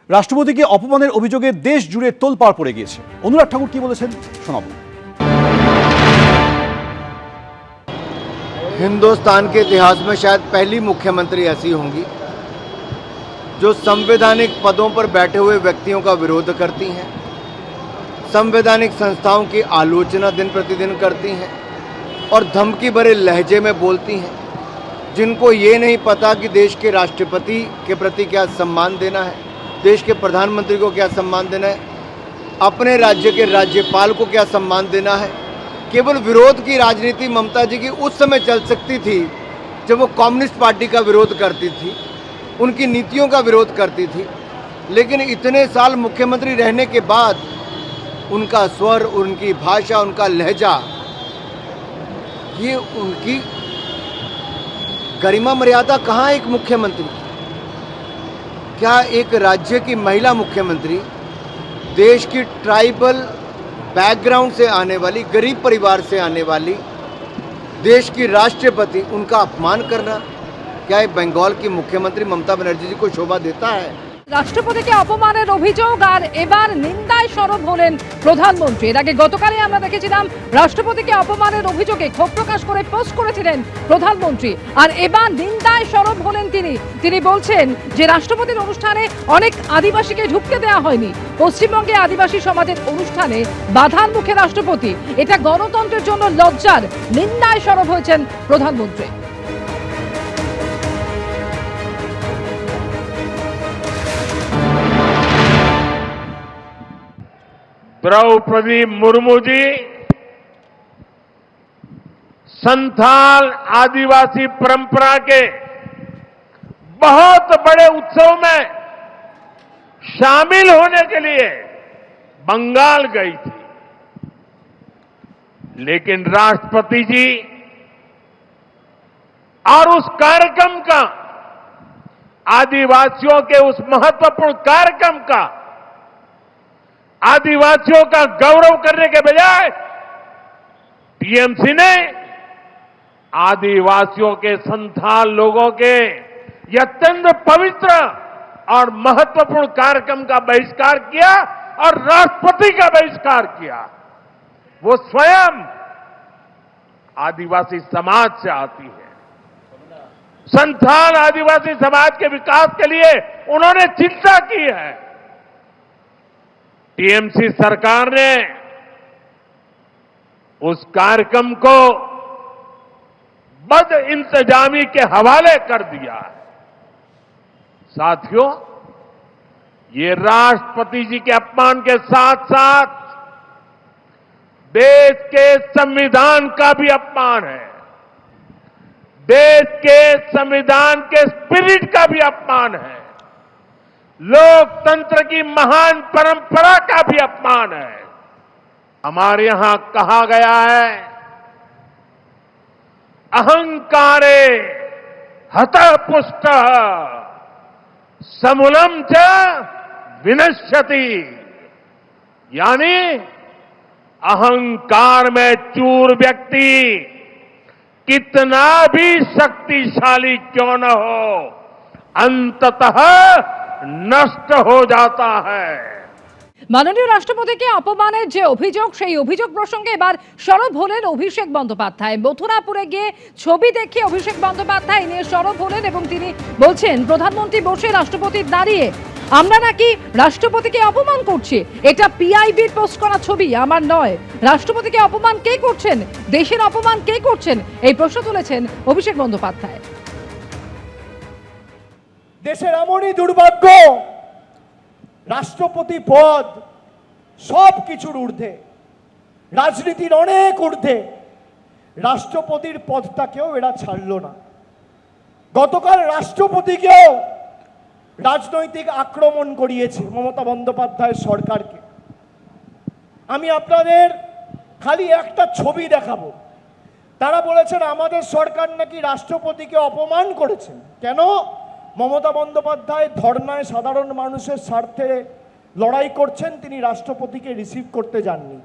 রাষ্ট্রপতিকে অপমানের অভিযোগে দেশ জুড়ে তোলপাড় পড়ে গিয়েছে। অনুরাগ ঠাকুর কি বলেছেন শোনাবো। हिंदुस्तान के इतिहास में शायद पहली मुख्यमंत्री ऐसी होंगी जो संवैधानिक पदों पर बैठे हुए व्यक्तियों का विरोध करती हैं, संवैधानिक संस्थाओं की आलोचना दिन प्रतिदिन करती हैं और धमकी भरे लहजे में बोलती हैं, जिनको ये नहीं पता कि देश के राष्ट्रपति के प्रति क्या सम्मान देना है, देश के प्रधानमंत्री को क्या सम्मान देना है, अपने राज्य के राज्यपाल को क्या सम्मान देना है। केवल विरोध की राजनीति ममता जी की उस समय चल सकती थी जब वो कम्युनिस्ट पार्टी का विरोध करती थी, उनकी नीतियों का विरोध करती थी। लेकिन इतने साल मुख्यमंत्री रहने के बाद उनका स्वर, उनकी भाषा, उनका लहजा, ये उनकी गरिमा मर्यादा कहाँ एक मुख्यमंत्री? क्या एक राज्य की महिला मुख्यमंत्री, देश की ट्राइबल बैकग्राउंड से आने वाली, गरीब परिवार से आने वाली, देश की राष्ट्रपति, उनका अपमान करना क्या ये बंगाल की मुख्यमंत्री ममता बनर्जी जी को शोभा देता है? রাষ্ট্রপতিকে অপমানের অভিযোগ আর এবার নিন্দায় সরব হলেন প্রধানমন্ত্রী। এর আগে গতকালই আমরা দেখেছিলাম রাষ্ট্রপতিকে অপমানের অভিযোগে ক্ষোভ প্রকাশ করে পোস্ট করেছিলেন প্রধানমন্ত্রী, আর এবার নিন্দায় সরব হলেন তিনি বলছেন যে রাষ্ট্রপতির অনুষ্ঠানে অনেক আদিবাসীকে ঢুকতে দেওয়া হয়নি, পশ্চিমবঙ্গে আদিবাসী সমাজের অনুষ্ঠানে বাধার মুখে রাষ্ট্রপতি, এটা গণতন্ত্রের জন্য লজ্জার। নিন্দায় সরব হয়েছেন প্রধানমন্ত্রী। द्रौपदी मुर्मू जी संथाल आदिवासी परंपरा के बहुत बड़े उत्सव में शामिल होने के लिए बंगाल गई थी, लेकिन राष्ट्रपति जी और उस कार्यक्रम का, आदिवासियों के उस महत्वपूर्ण कार्यक्रम का, आदिवासियों का गौरव करने के बजाय टीएमसी ने आदिवासियों के संथाल लोगों के ये अत्यंत पवित्र और महत्वपूर्ण कार्यक्रम का बहिष्कार किया और राष्ट्रपति का बहिष्कार किया। वो स्वयं आदिवासी समाज से आती है, संथाल आदिवासी समाज के विकास के लिए उन्होंने चिंता की है। टीएमसी सरकार ने उस कार्यक्रम को बद इंतजामी के हवाले कर दिया है। साथियों, ये राष्ट्रपति जी के अपमान के साथ साथ देश के संविधान का भी अपमान है, देश के संविधान के स्पिरिट का भी अपमान है, लोकतंत्र की महान परंपरा का भी अपमान है। हमारे यहां कहा गया है, अहंकारे हतः पुष्ट समूलम च विनश्यति, यानी अहंकार में चूर व्यक्ति कितना भी शक्तिशाली क्यों न हो, अंततः नष्ट हो जाता है। মাননীয় রাষ্ট্রপতিকে অপমানের যে অভিযোগ, সেই অভিযোগ প্রসঙ্গে এবার সরব হলেন অভিষেক বন্দ্যোপাধ্যায়। মথুরাপুরে গিয়ে ছবি দেখে অভিষেক বন্দ্যোপাধ্যায় নিয়ে সরব হলেন এবং তিনি বলছেন প্রধানমন্ত্রী বসে রাষ্ট্রপতি দাঁড়িয়ে, আমরা নাকি রাষ্ট্রপতিকে অপমান করছি, এটা পিআইবির পোস্ট করা ছবি, আমার নয়। রাষ্ট্রপতিকে অপমান কে করছেন, দেশের অপমান কে করছেন, এই প্রশ্ন তুলেছেন অভিষেক বন্দ্যোপাধ্যায়। দেশের এমনই দুর্ভাগ্য, রাষ্ট্রপতি পদ সব কিছুর ঊর্ধ্বে, রাজনীতির অনেক ঊর্ধ্বে, রাষ্ট্রপতির পদটাকেও এরা ছাড়ল না। গতকাল রাষ্ট্রপতিকেও রাজনৈতিক আক্রমণ করিয়েছে মমতা বন্দ্যোপাধ্যায়ের সরকারকে। আমি আপনাদের খালি একটা ছবি দেখাবো। তারা বলেছেন আমাদের সরকার নাকি রাষ্ট্রপতিকে অপমান করেছেন। কেন? মমতা বন্দ্যোপাধ্যায় ধর্নায় সাধারণ মানুষের স্বার্থে লড়াই করছেন, তিনি রাষ্ট্রপতিকে রিসিভ করতে যাননি।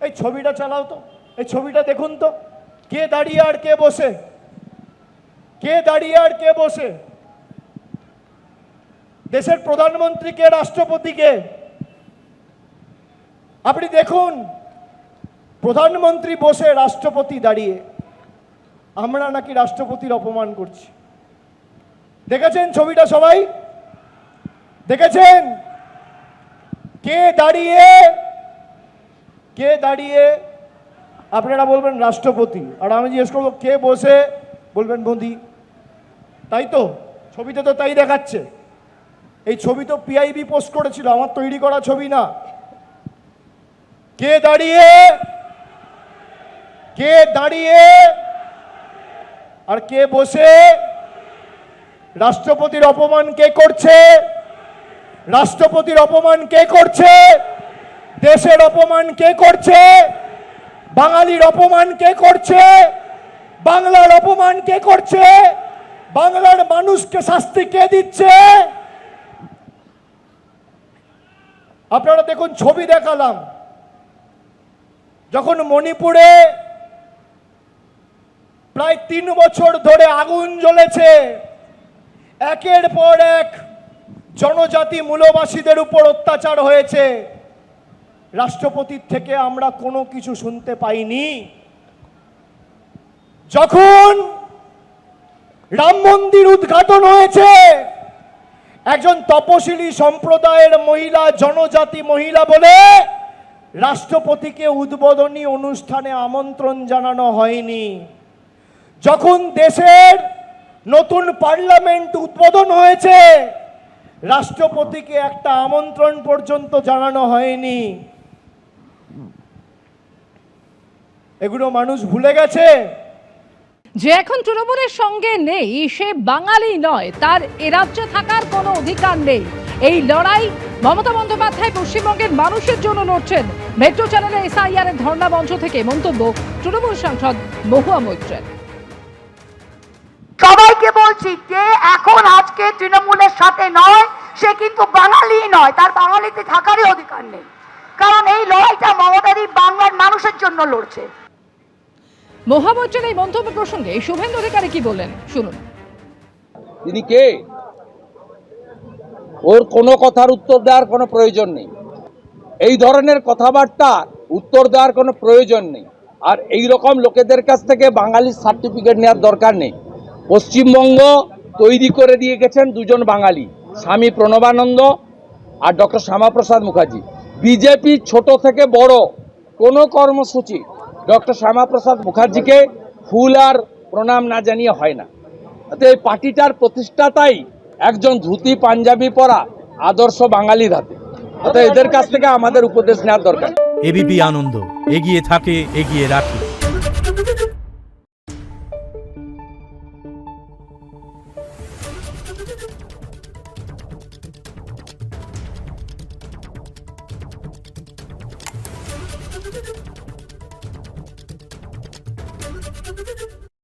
এই ছবিটা চালাও তো, এই ছবিটা দেখুন তো, কে দাঁড়িয়ে আর কে বসে, কে দাঁড়িয়ে আর কে বসে। দেশের প্রধানমন্ত্রীকে, রাষ্ট্রপতিকে। আপনি দেখুন, প্রধানমন্ত্রী বসে, রাষ্ট্রপতি দাঁড়িয়ে। আমরা নাকি রাষ্ট্রপতির অপমান করছি। দেখেছেন ছবিটা? সবাই দেখেছেন? কে দাঁড়িয়ে, কে দাঁড়িয়ে? আপনারা বলবেন রাষ্ট্রপতি, আর আমি জিজ্ঞেস করবো কে বসে, বলবেন মোদি। তাই তো, ছবিতে তো তাই দেখাচ্ছে। এই ছবি তো পিআইবি পোস্ট করেছিল, আমার তৈরি করা ছবি না। কে দাঁড়িয়ে, কে দাঁড়িয়ে আর কে বসে? রাষ্ট্রপতির অপমান কে করছে? রাষ্ট্রপতির অপমান কে করছে? দেশের অপমান কে করছে? বাঙালির অপমান কে করছে? বাংলার অপমান কে করছে? বাংলার মানুষকে শাস্তি কে দিচ্ছে? আপনারা দেখুন, ছবি দেখালাম, যখন মণিপুরে প্রায় 3 বছর ধরে আগুন জ্বলেছে, একের পর এক জনজাতি মূলবাসীদের উপর অত্যাচার হয়েছে, রাষ্ট্রপতির থেকে আমরা কোনো কিছু শুনতে পাইনি। যখন রাম মন্দির উদ্ঘাটন হয়েছে, একজন তপশিলি সম্প্রদায়ের মহিলা, জনজাতি মহিলা বলে রাষ্ট্রপতিকে উদ্বোধনী অনুষ্ঠানে আমন্ত্রণ জানানো হয়নি। যখন দেশের নতুন পার্লামেন্ট উদ্বোধন হয়েছে, রাষ্ট্রপতিকে একটা আমন্ত্রণ পর্যন্ত জানানো হয়নি। এগুলো মানুষ ভুলে গেছে। যে এখন তৃণমূলের সঙ্গে নেই সে বাঙালি নয়, তার এ রাজ্যে থাকার কোনো অধিকার নেই। এই লড়াই মমতা বন্দ্যোপাধ্যায় পশ্চিমবঙ্গের মানুষের জন্য লড়ছেন। মেট্রো চ্যানেলে এসআইআর এর ধর্ণা মঞ্চ থেকে মন্তব্য তৃণমূল সাংসদ মহুয়া মৈত্রের। সবাইকে বলছি, যে এখন আজকে তৃণমূলের সাথে নয় সে কিন্তু বাঙালি নয়, তার বাঙালিতে থাকারই অধিকার নেই। কারণ এই লড়াইটা মমতাদি বাংলার মানুষের জন্য লড়ছে। মহুয়া মৈত্রের এই মন্তব্য প্রসঙ্গে শুভেন্দু অধিকারী কি বলেন শুনুন। তিনি কে? ওর কোনো কথার উত্তর দেওয়ার কোনো প্রয়োজন নেই। এই ধরনের কথাবার্তা উত্তর দেওয়ার কোনো প্রয়োজন নেই। আর এই রকম লোকেদের কাছ থেকে বাঙালির সার্টিফিকেট নেওয়ার দরকার নেই। পশ্চিমবঙ্গ তৈরি করে দিয়ে গেছেন দুজন বাঙালি, স্বামী প্রণবানন্দ আর ডক্টর শ্যামাপ্রসাদ মুখার্জি। বিজেপি ছোট থেকে বড় কোনো কর্মসূচি ডক্টর শ্যামাপ্রসাদ মুখার্জিকে ফুল আর প্রণাম না জানিয়ে হয় না। এই পার্টিটার প্রতিষ্ঠাতাই একজন ধুতি পাঞ্জাবি পরা আদর্শ বাঙালির হাতে। অর্থাৎ এদের কাছ থেকে আমাদের উপদেশ নেওয়ার দরকার। এবিপি আনন্দ, এগিয়ে থাকে, এগিয়ে রাখে।